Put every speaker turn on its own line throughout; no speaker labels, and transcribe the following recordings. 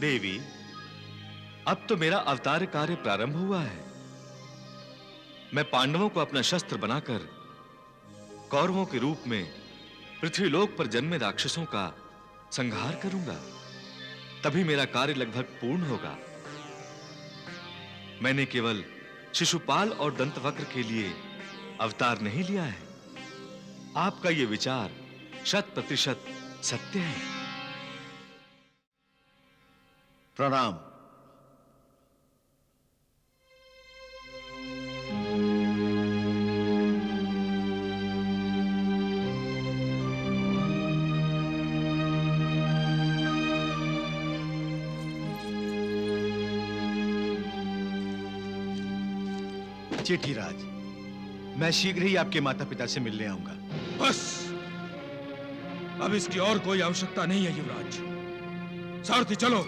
देवी, अब तो मेरा अवतार कार्य प्रारंभ हुआ है। मैं पांडवों को अपना शस्त्र बनाकर कौरवों के रूप में पृथ्वीलोक पर जन्मे राक्षसों का संहार करूंगा। तभी मेरा कार्य लगभग पूर्ण होगा। मैंने केवल शिशुपाल और दंतवक्र के लिए अवतार नहीं लिया है। आपका यह विचार 100% सत्य है।
प्रणाम। चेटीराज, मैं शीघ्र ही आपके माता पिता से मिलने आऊंगा।
बस, अब इसकी और कोई आवश्यकता नहीं है युवराज। सारथी चलो।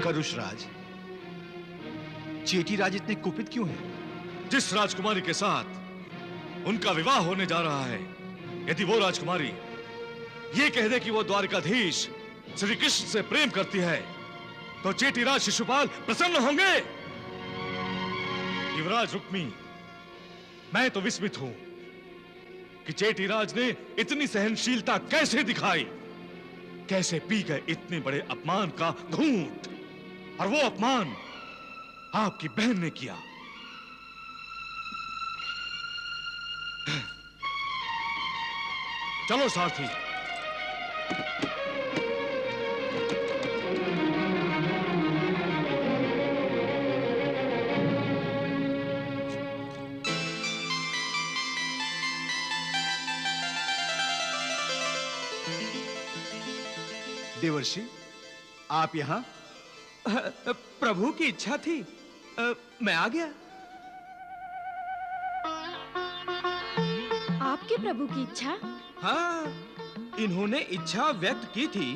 करुषराज, चेटीराज इतने कुपित क्यों हैं?
जिस राजकुमारी के साथ उनका विवाह होने जा रहा है, यदि वो राजकुमारी ये कह दे कि वो द्वारकाधीश श्री कृष्ण से प्रेम करती है, तो चेटीराज शिशुपाल प्रसन्न होंगे। युवराज रुक्मी, मैं तो विस्मित हूं कि चेटीराज ने इतनी सहनशीलता कैसे दिखाई, कैसे पी गए इतने बड़े अपमान का घूंट, और वो अपमान आपकी बहन ने किया। चलो सारथी।
देवर्षि, आप यहां?
प्रभु की इच्छा थी, मैं आ गया।
आपके प्रभु की इच्छा?
हाँ, इन्होंने इच्छा व्यक्त की थी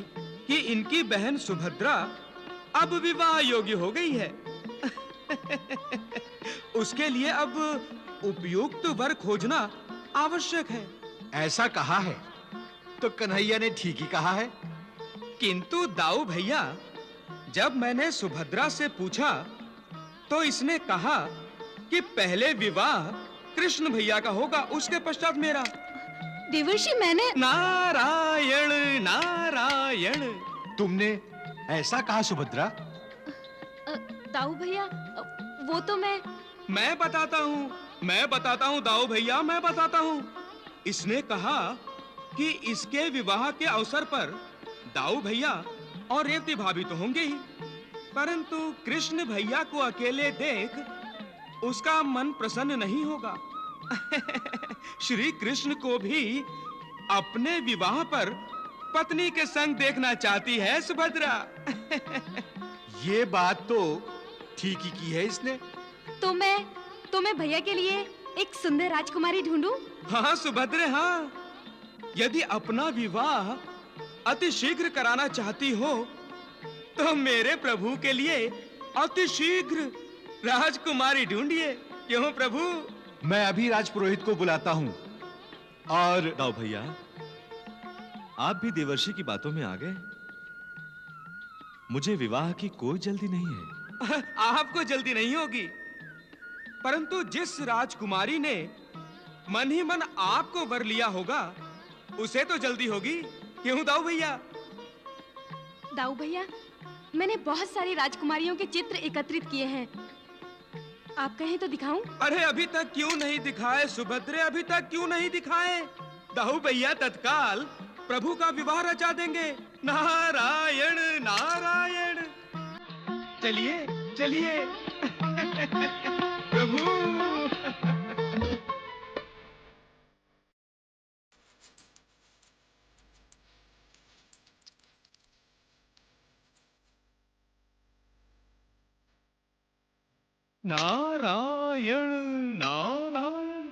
कि इनकी बहन सुभद्रा अब विवाह योग्य हो गई है। उसके लिए अब उपयुक्त वर खोजना आवश्यक है।
ऐसा कहा है तो कन्हैया ने ठीक ही कहा है।
किंतु दाऊ भैया, जब मैंने सुभद्रा से पूछा तो इसने कहा कि पहले विवाह कृष्ण भैया का होगा, उसके पश्चात मेरा।
देवर्षि, मैंने
नारायण नारायण।
तुमने ऐसा कहा सुभद्रा?
दाऊ भैया, वो तो
मैं बताता हूँ दाऊ भैया, मैं बताता हूँ। इसने कहा कि इसके विवाह के अवसर पर दाऊ भैया और रेवती भाभी तो होंगे ही, परंतु कृष्ण भैया को अकेले देख उसका मन प्रसन्न नहीं होगा। श्री कृष्ण को भी अपने विवाह पर पत्नी के संग देखना चाहती है सुभद्रा।
ये बात तो ठीक ही की है इसने।
तो मैं भैया के लिए एक सुंदर राजकुमारी ढूंढूं?
हाँ सुभद्रे, हाँ। यदि अपना विवाह अति शीघ्र कराना चाहती हो तो मेरे प्रभु के लिए अति शीघ्र राजकुमारी ढूंढिए। क्यों प्रभु?
मैं अभी राजपुरोहित को बुलाता हूं। और
दाऊ भैया, आप भी देवर्षि की बातों में आ गए। मुझे विवाह की कोई जल्दी नहीं है।
आपको जल्दी नहीं होगी, परंतु जिस राजकुमारी ने मन ही मन आपको वर लिया होगा उसे तो जल्दी होगी। क्यों दाऊ भैया?
दाऊ भैया, मैंने बहुत सारी राजकुमारियों के चित्र एकत्रित किए हैं। आप कहें तो दिखाऊं?
अरे अभी तक क्यों नहीं दिखाए सुभद्रे, अभी तक क्यों नहीं दिखाए? दाऊ भैया तत्काल प्रभु का विवाह रचा देंगे। नारायण नारायण। चलिए चलिए। प्रभु। नारायण नारायण।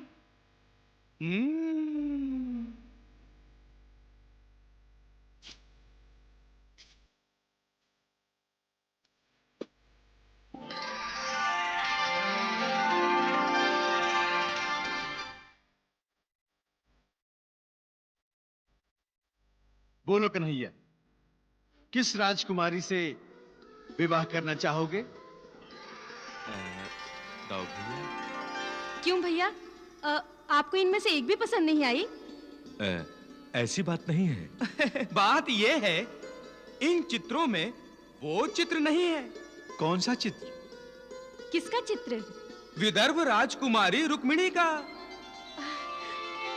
बोलो कन्हैया, किस राजकुमारी से विवाह करना चाहोगे?
दाऊ भैया,
क्यों भैया? आपको इनमें से एक भी पसंद नहीं आई?
ऐसी बात नहीं है।
बात यह है, इन चित्रों में वो चित्र नहीं है।
कौन सा चित्र?
किसका चित्र?
विदर्भ राजकुमारी रुक्मिणी का।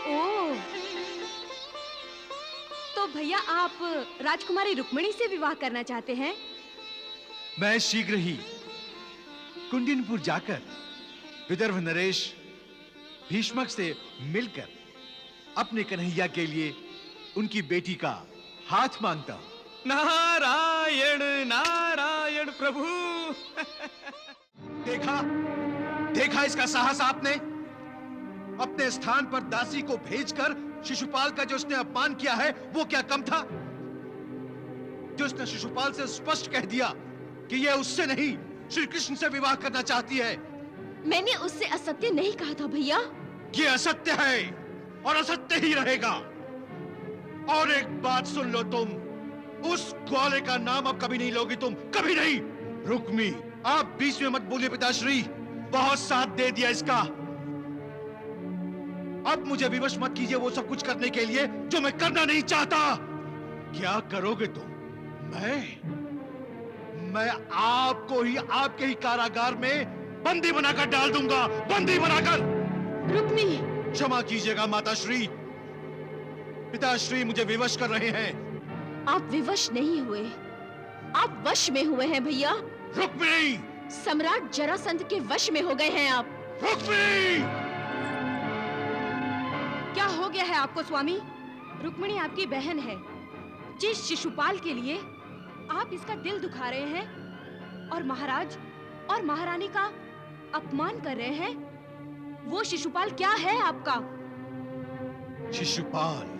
ओह, तो भैया आप राजकुमारी रुक्मिणी से विवाह करना चाहते हैं?
मैं शीघ्र ही कुंडिनपुर जाकर विदर्भ नरेश भीष्मक से मिलकर अपने कन्हैया के लिए उनकी बेटी का हाथ मांगता हूं।
नारायण नारायण प्रभु।
देखा देखा इसका साहस आपने? अपने स्थान पर दासी को भेजकर शिशुपाल का जो उसने अपमान किया है वो क्या कम था? जो उसने शिशुपाल से स्पष्ट कह दिया कि यह उससे नहीं श्री कृष्ण से विवाह करना चाहती है।
मैंने उससे असत्य नहीं कहा था भैया।
ये असत्य है और असत्य ही रहेगा। और एक बात सुन लो, तुम उस ग्वाले का नाम अब कभी नहीं लोगी, तुम कभी नहीं। रुक्मी, आप बीच में मत बोलिए पिताश्री, बहुत साथ दे दिया इसका। अब मुझे विवश मत कीजिए वो सब कुछ करने के लिए जो मैं करना नहीं चाहता। क्या करोगे तुम? मैं आपको ही आपके ही कारागार में बंदी बनाकर डाल दूंगा, बंदी बनाकर।
रुक्मी,
क्षमा कीजिएगा माताश्री, पिताश्री मुझे विवश कर रहे हैं।
आप विवश नहीं हुए, आप वश में हुए हैं भैया।
रुक्मिणी!
सम्राट जरासंध के वश में हो गए हैं आप।
रुक्मिणी!
क्या हो गया है आपको स्वामी? रुक्मिणी आपकी बहन है। जिस शिशुपाल के लिए आप इसका दिल दुखा रहे हैं और महाराज और महारानी का अपमान कर रहे हैं, वो शिशुपाल क्या है आपका?
शिशुपाल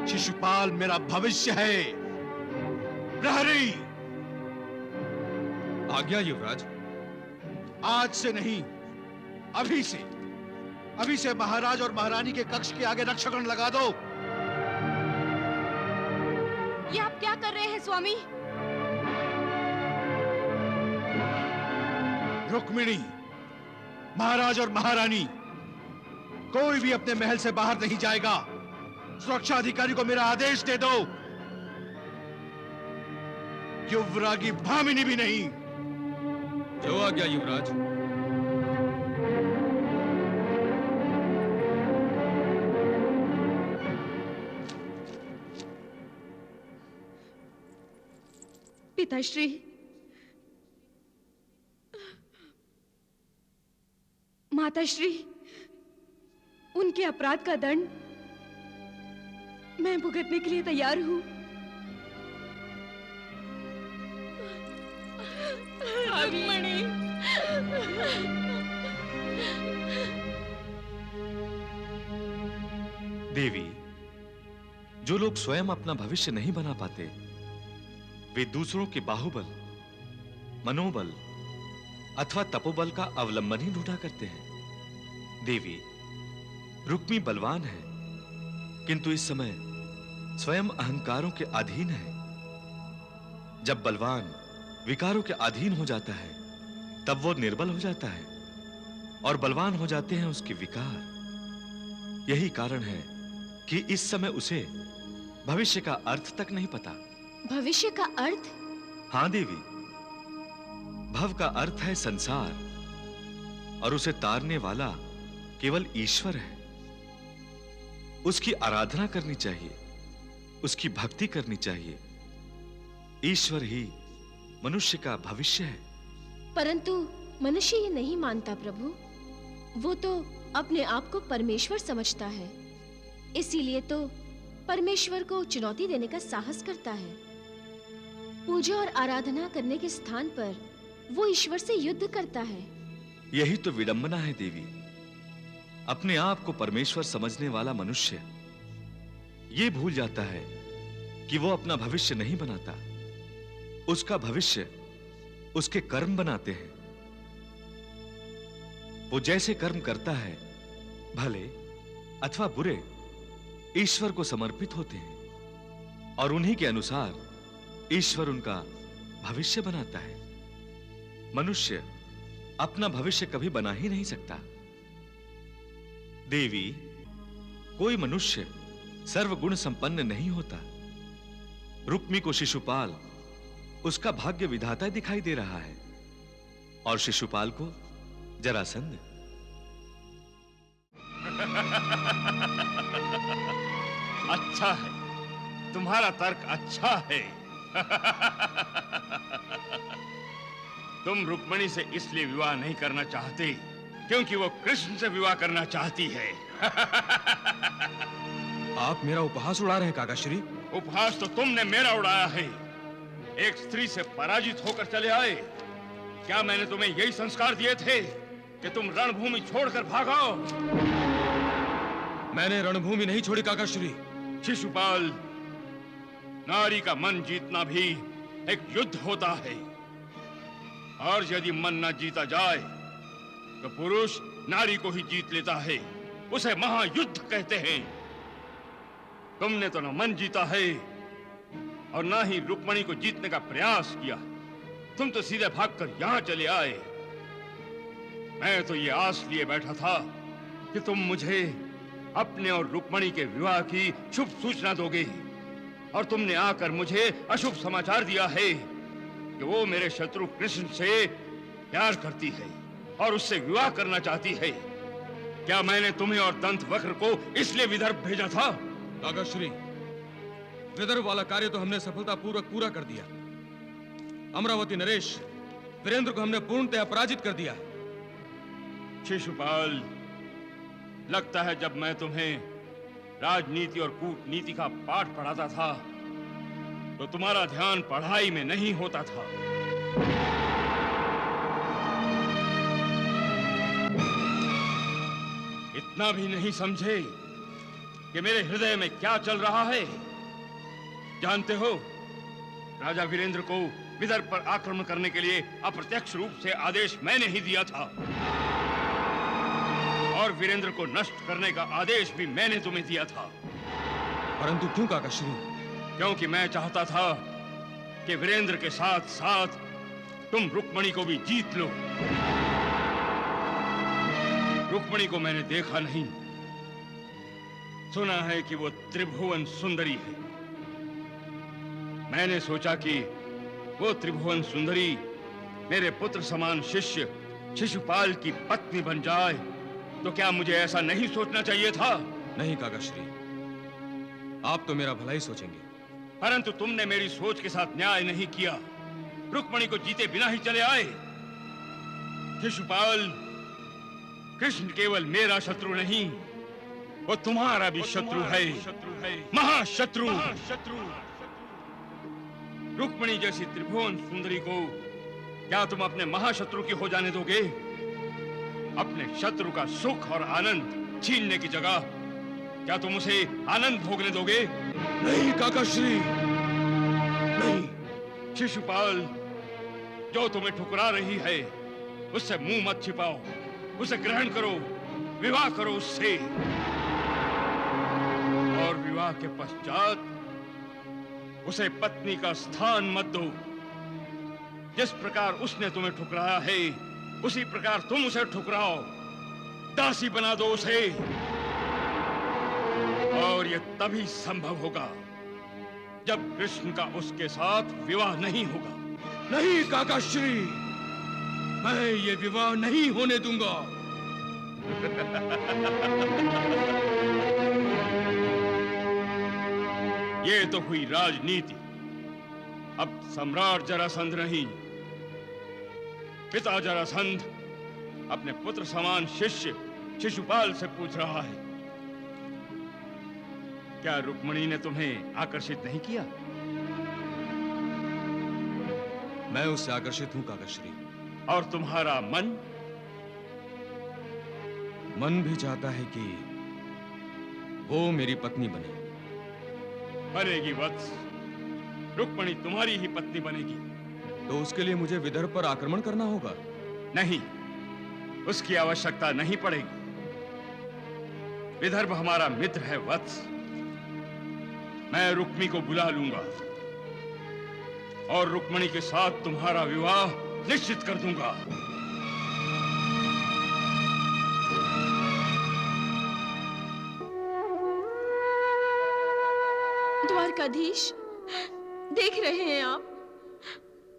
शिशुपाल मेरा भविष्य है। प्रहरी,
आज्ञा युवराज।
आज से नहीं, अभी से महाराज और महारानी के कक्ष के आगे रक्षकगण लगा दो।
ये आप क्या कर रहे हैं स्वामी?
रुक्मिणी, महाराज और महारानी, कोई भी अपने महल से बाहर नहीं जाएगा। सुरक्षा अधिकारी को मेरा आदेश दे दो। युवरागी भामिनी भी नहीं।
जो आज्ञा युवराज।
पिताश्री, माताश्री, उनके अपराध का दंड मैं भुगतने के लिए तैयार हूँ। रुक्मिणी,
देवी, जो लोग स्वयं अपना भविष्य नहीं बना पाते, वे दूसरों के बाहुबल, मनोबल अथवा तपोबल का अवलंबन ही ढूंढा करते हैं। देवी, रुक्मी बलवान है, किंतु इस समय स्वयं अहंकारों के अधीन है। जब बलवान विकारों के अधीन हो जाता है, तब वो निर्बल हो जाता है और बलवान हो जाते हैं उसके विकार। यही कारण है कि इस समय उसे भविष्य का अर्थ तक नहीं पता।
भविष्य का अर्थ?
हां देवी, भव का अर्थ है संसार और उसे तारने वाला केवल ईश्वर है। उसकी आराधना करनी चाहिए, उसकी भक्ति करनी चाहिए। ईश्वर ही मनुष्य का भविष्य है।
परंतु मनुष्य ये नहीं मानता प्रभु। वो तो अपने आप को परमेश्वर समझता है, इसीलिए तो परमेश्वर को चुनौती देने का साहस करता है। पूजा और आराधना करने के स्थान पर वो ईश्वर से युद्ध करता है।
यही तो विडंबना है देवी। अपने आप को परमेश्वर समझने वाला मनुष्य ये भूल जाता है कि वो अपना भविष्य नहीं बनाता, उसका भविष्य उसके कर्म बनाते हैं। वो जैसे कर्म करता है, भले अथवा बुरे ईश्वर को समर्पित होते हैं और उन्हीं के अनुसार ईश्वर उनका भविष्य बनाता है। मनुष्य अपना भविष्य कभी बना ही नहीं सकता। देवी, कोई मनुष्य सर्वगुण संपन्न नहीं होता। रुक्मी को शिशुपाल उसका भाग्य विधाता दिखाई दे रहा है और शिशुपाल को जरासंध।
अच्छा है, तुम्हारा तर्क अच्छा है। तुम रुक्मिणी से इसलिए विवाह नहीं करना चाहते क्योंकि वो कृष्ण से विवाह करना चाहती है।
आप मेरा उपहास उड़ा रहे हैं काकाश्री।
उपहास तो तुमने मेरा उड़ाया है। एक स्त्री से पराजित होकर चले आए। क्या मैंने तुम्हें यही संस्कार दिए थे कि तुम रणभूमि छोड़कर भागो?
मैंने रणभूमि नहीं छोड़ी काकाश्री।
शिशुपाल, नारी का मन जीतना भी एक युद्ध होता है और यदि मन न जीता जाए तो पुरुष नारी को ही जीत लेता है। उसे महायुद्ध कहते हैं। तुमने तो न मन जीता है और ना ही रुक्मिणी को जीतने का प्रयास किया। तुम तो सीधे भागकर यहां चले आए। मैं तो ये आस लिए बैठा था कि तुम मुझे अपने और रुक्मिणी के विवाह की शुभ सूचना दोगे और तुमने आकर मुझे अशुभ समाचार दिया है कि वो मेरे शत्रु कृष्ण से प्यार करती है और उससे विवाह करना चाहती है। क्या मैंने तुम्हें और दंतवक्र को इसलिए विदर्भ भेजा था?
काकाश्री, विदर्भ वाला कार्य तो हमने सफलतापूर्वक पूरा कर दिया। अमरावती नरेश वीरेंद्र को हमने पूर्णतः पराजित कर दिया।
शिशुपाल, लगता है जब मैं तुम्हें राजनीति और कूटनीति का पाठ पढ़ाता था तो तुम्हारा ध्यान पढ़ाई में नहीं होता था। इतना भी नहीं समझे कि मेरे हृदय में क्या चल रहा है? जानते हो, राजा वीरेंद्र को विदर्भ पर आक्रमण करने के लिए अप्रत्यक्ष रूप से आदेश मैंने ही दिया था और वीरेंद्र को नष्ट करने का आदेश भी मैंने तुम्हें दिया था।
परंतु क्यों काकाश्री?
क्योंकि मैं चाहता था कि वीरेंद्र के साथ साथ तुम रुक्मिणी को भी जीत लो। रुक्मिणी को मैंने देखा नहीं, सुना है कि वो त्रिभुवन सुंदरी है। मैंने सोचा कि वो त्रिभुवन सुंदरी मेरे पुत्र समान शिष्य शिशुपाल की पत्नी बन जाए तो क्या मुझे ऐसा नहीं सोचना चाहिए था?
नहीं काकाश्री, आप तो मेरा भला ही सोचेंगे।
परंतु तुमने मेरी सोच के साथ न्याय नहीं किया। रुक्मिणी को जीते बिना ही चले आए। शिशुपाल, कृष्ण केवल मेरा शत्रु नहीं, वो तुम्हारा भी शत्रु है, महाशत्रु। रुक्मिणी जैसी त्रिभुवन सुंदरी को क्या तुम अपने महाशत्रु की हो जाने दोगे? अपने शत्रु का सुख और आनंद छीनने की जगह क्या तुम उसे आनंद भोगने दोगे?
नहीं काकाश्री,
नहीं। शिशुपाल, जो तुम्हें ठुकरा रही है उससे मुंह मत छिपाओ, उसे ग्रहण करो, विवाह करो उससे। और विवाह के पश्चात उसे पत्नी का स्थान मत दो। जिस प्रकार उसने तुम्हें ठुकराया है उसी प्रकार तुम उसे ठुकराओ, दासी बना दो उसे। और यह तभी संभव होगा जब कृष्ण का उसके साथ विवाह नहीं होगा।
नहीं काकाश्री, मैं ये विवाह नहीं होने दूंगा।
ये तो हुई राजनीति। अब सम्राट जरासंध नहीं, पिता जरासंध अपने पुत्र समान शिष्य शिशुपाल से पूछ रहा है, क्या रुक्मिणी ने तुम्हें आकर्षित नहीं किया?
मैं उससे आकर्षित हूं काकाश्री।
और तुम्हारा मन?
मन भी चाहता है कि वो मेरी पत्नी बने।
बनेगी वत्स, रुक्मिणी तुम्हारी ही पत्नी बनेगी।
तो उसके लिए मुझे विदर्भ पर आक्रमण करना होगा?
नहीं, उसकी आवश्यकता नहीं पड़ेगी। विदर्भ हमारा मित्र है वत्स। मैं रुक्मी को बुला लूंगा और रुक्मणी के साथ तुम्हारा विवाह निश्चित कर दूंगा।
द्वारकाधीश, देख रहे हैं आप,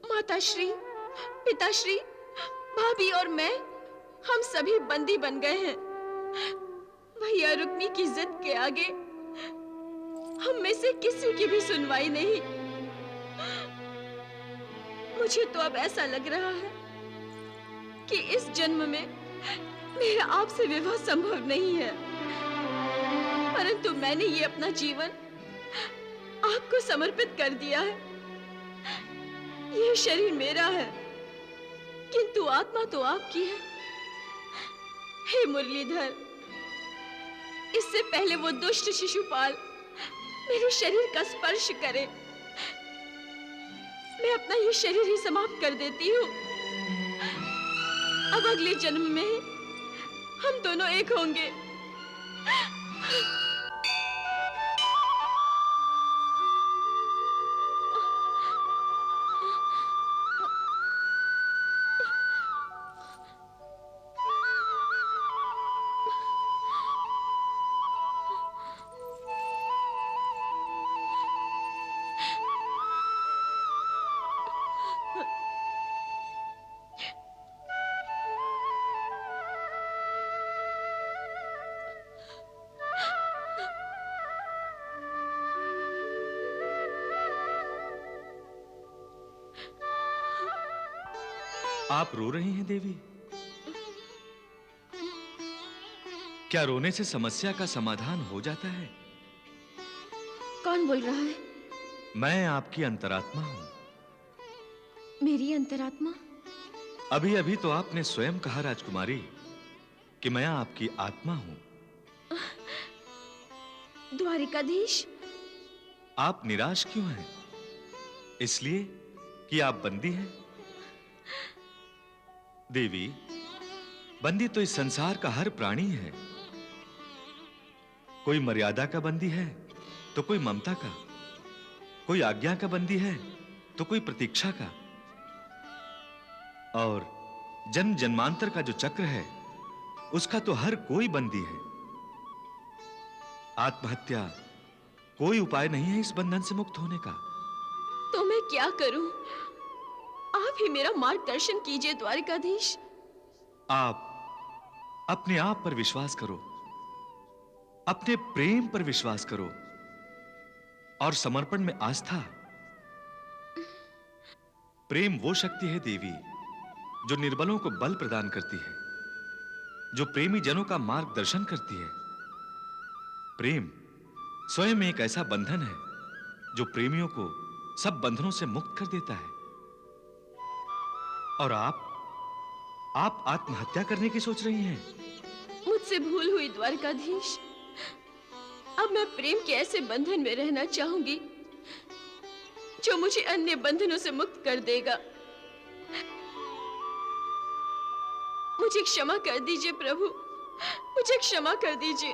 माताश्री, पिताश्री, भाभी और मैं, हम सभी बंदी बन गए हैं। भैया रुक्मी की जिद के आगे हम में से किसी की भी सुनवाई नहीं। मुझे तो अब ऐसा लग रहा है कि इस जन्म में मेरा आपसे विवाह संभव नहीं है, परंतु मैंने ये अपना जीवन आपको समर्पित कर दिया है। यह शरीर मेरा है, किंतु आत्मा तो आपकी है। हे मुरलीधर, इससे पहले वो दुष्ट शिशुपाल मेरे शरीर का स्पर्श करे, मैं अपना ये शरीर ही समाप्त कर देती हूँ। अब अगले जन्म में हम दोनों एक होंगे।
आप रो रही हैं देवी? क्या रोने से समस्या का समाधान हो जाता है?
कौन बोल रहा है?
मैं आपकी अंतरात्मा हूं।
मेरी अंतरात्मा?
अभी अभी तो आपने स्वयं कहा राजकुमारी कि मैं आपकी आत्मा हूं।
द्वारिकाधीश,
आप निराश क्यों हैं? इसलिए कि आप बंदी हैं? देवी, बंदी तो इस संसार का हर प्राणी है। कोई मर्यादा का बंदी है तो कोई ममता का, कोई आज्ञा का बंदी है तो कोई प्रतीक्षा का, और जन्म जन्मांतर का जो चक्र है उसका तो हर कोई बंदी है। आत्महत्या कोई उपाय नहीं है इस बंधन से मुक्त होने का।
तो मैं क्या करूं? आप ही मेरा मार्गदर्शन कीजिए द्वारिकाधीश।
आप अपने आप पर विश्वास करो, अपने प्रेम पर विश्वास करो और समर्पण में आस्था। प्रेम वो शक्ति है देवी जो निर्बलों को बल प्रदान करती है, जो प्रेमी जनों का मार्गदर्शन करती है। प्रेम स्वयं एक ऐसा बंधन है जो प्रेमियों को सब बंधनों से मुक्त कर देता है। और आप आत्महत्या करने की सोच रही हैं?
मुझसे भूल हुई द्वारकाधीश। अब मैं प्रेम के ऐसे बंधन में रहना चाहूंगी जो मुझे अन्य बंधनों से मुक्त कर देगा। मुझे क्षमा कर दीजिए प्रभु, मुझे क्षमा कर दीजिए।